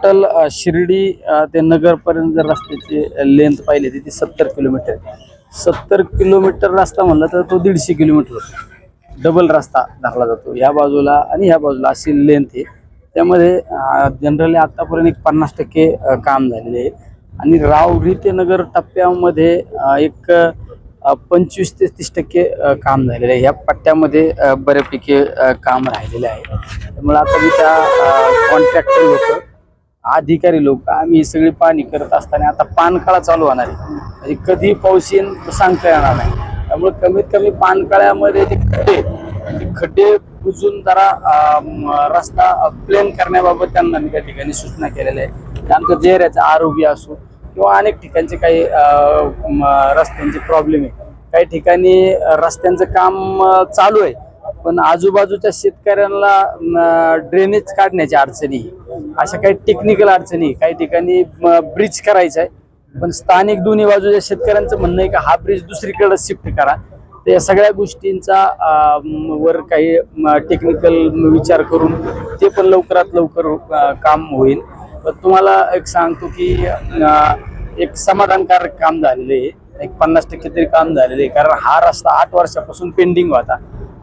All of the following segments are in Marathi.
टोटल शिर्डी ते नगरपर्यंत जर रस्त्याची लेंथ पाहिली ती 70 किलोमीटर. 70 किलोमीटर रस्ता म्हणलं तर तो 150 किलोमीटर होतो. डबल रस्ता धरला जातो ह्या बाजूला आणि ह्या बाजूला अशी लेंथ आहे. त्यामध्ये जनरली आतापर्यंत एक 50% काम झालेले आहे आणि रावरी ते नगर टप्प्यामध्ये एक 25 ते 30% काम झालेलं आहे. ह्या पट्ट्यामध्ये बऱ्यापैकी काम राहिलेलं आहे. त्यामुळे आता मी त्या कॉन्ट्रॅक्टर लोक अधिकारी लोक आम्ही सगळी पाहणी करत असताना आता पानकाळा चालू होणार आहे. म्हणजे कधी पाऊस येईल सांगता येणार नाही. त्यामुळे कमीत कमी पानकाळ्यामध्ये ते खड्डे बुजून जरा रस्ता प्लेन करण्याबाबत त्यांना मी त्या ठिकाणी सूचना केलेल्या आहे. त्यानंतर चेहऱ्याचा आरोग्य असो किंवा अनेक ठिकाणचे काही रस्त्यांचे प्रॉब्लेम आहे. काही ठिकाणी रस्त्यांचं काम चालू आहे पण आजूबाजूच्या शेतकऱ्यांना ड्रेनेज काढण्याच्या अडचणी, अशा काही टेक्निकल अडचणी, काही ठिकाणी ब्रिज करायचं आहे पण स्थानिक दोन्ही बाजूच्या शेतकऱ्यांचं म्हणणं आहे की हा ब्रिज दुसरीकडे शिफ्ट करा. तर या सगळ्या गोष्टींचा वर काही टेक्निकल विचार करून ते पण लवकरात लवकर काम होईल. पण तुम्हाला एक सांगतो की एक समाधानकारक काम झालेलं आहे. एक 50% तरी काम झालेलं आहे. कारण हा रस्ता 8 वर्षापासून पेंडिंग होता.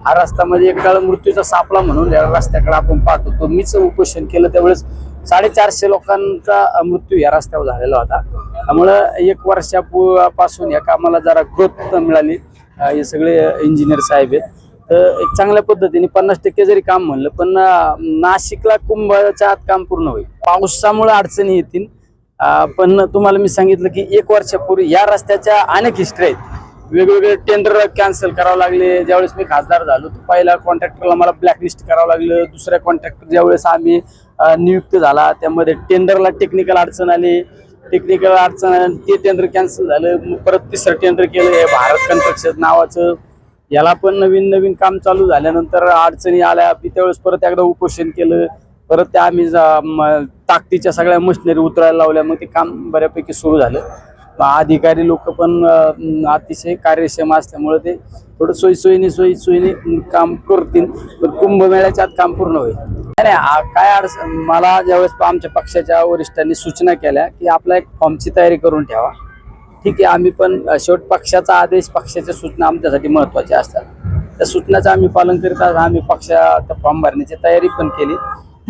हा रस्ता म्हणजे एक काळ मृत्यूचा सापळा म्हणून या रस्त्याकडे आपण पाहतो. तो मीच उपोषण केलं त्यावेळेस 450 लोकांचा मृत्यू या रस्त्यावर झालेला होता. त्यामुळं 1 वर्षापासून या कामाला जरा ग्रोथ मिळाली. हे सगळे इंजिनियर साहेब आहेत. तर एक चांगल्या पद्धतीने 50% जरी काम म्हणलं पण नाशिकला कुंभच्या आत काम पूर्ण होईल. पावसामुळे अडचणी येतील पण तुम्हाला मी सांगितलं की 1 वर्षापूर्वी या रस्त्याच्या अनेक हिस्ट्री आहेत. वेगवेगळे टेंडर कॅन्सल करावं लागले. ज्यावेळेस मी खासदार झालो तर पहिला कॉन्ट्रॅक्टरला मला ब्लॅकलिस्ट करावं लागलं. दुसऱ्या कॉन्ट्रॅक्टर ज्यावेळेस आम्ही नियुक्त झाला त्यामध्ये टेंडरला टेक्निकल अडचण आली. टेक्निकल अडचण ते टेंडर कॅन्सल झालं. परत 3रं टेंडर केलं हे भारत कन्स्ट्रक्शन नावाचं. याला पण नवीन काम चालू झाल्यानंतर अडचणी आल्या. त्यावेळेस परत एकदा उपोषण केलं. परत त्या आम्ही ताकदीच्या सगळ्या मशिनरी उतरायला लावल्या. मग ते काम बऱ्यापैकी सुरू झालं. अधिकारी लोक पण अतिशय कार्यक्षम असल्यामुळे ते थोडं सोयीसोयीने काम करतील. पण कुंभमेळ्याच्या आत काम पूर्ण होईल. नाही काय अडचण मला ज्यावेळेस आमच्या पक्षाच्या वरिष्ठांनी सूचना केल्या की आपला एक फॉर्मची तयारी करून ठेवा. ठीक आहे आम्ही पण शेवट पक्षाचा आदेश पक्षाच्या सूचना आमच्यासाठी महत्त्वाच्या असतात. त्या सूचनाचं आम्ही पालन करीत आहोत. आम्ही पक्षाचा फॉर्म भरण्याची तयारी पण केली.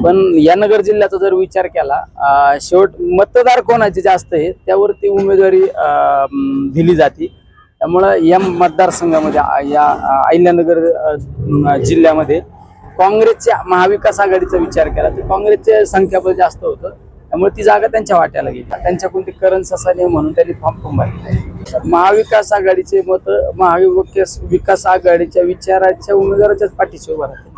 पण या नगर जिल्ह्याचा जर विचार केला शेवट मतदार कोणाचे जास्त आहे त्यावरती उमेदवारी दिली जाते. त्यामुळं या मतदारसंघामध्ये या अहिल्यानगर जिल्ह्यामध्ये काँग्रेसच्या महाविकास आघाडीचा विचार केला तर काँग्रेसचे संख्याबळ जास्त होतं. त्यामुळे ती जागा त्यांच्या वाट्याला गेली. त्यांच्याकडून ते करन्स असा नाही म्हणून त्यांनी फॉर्म भरले. महाविकास आघाडीचे मत महाविकास आघाडीच्या विचाराच्या उमेदवाराच्याच पाठीशी उभं राहते.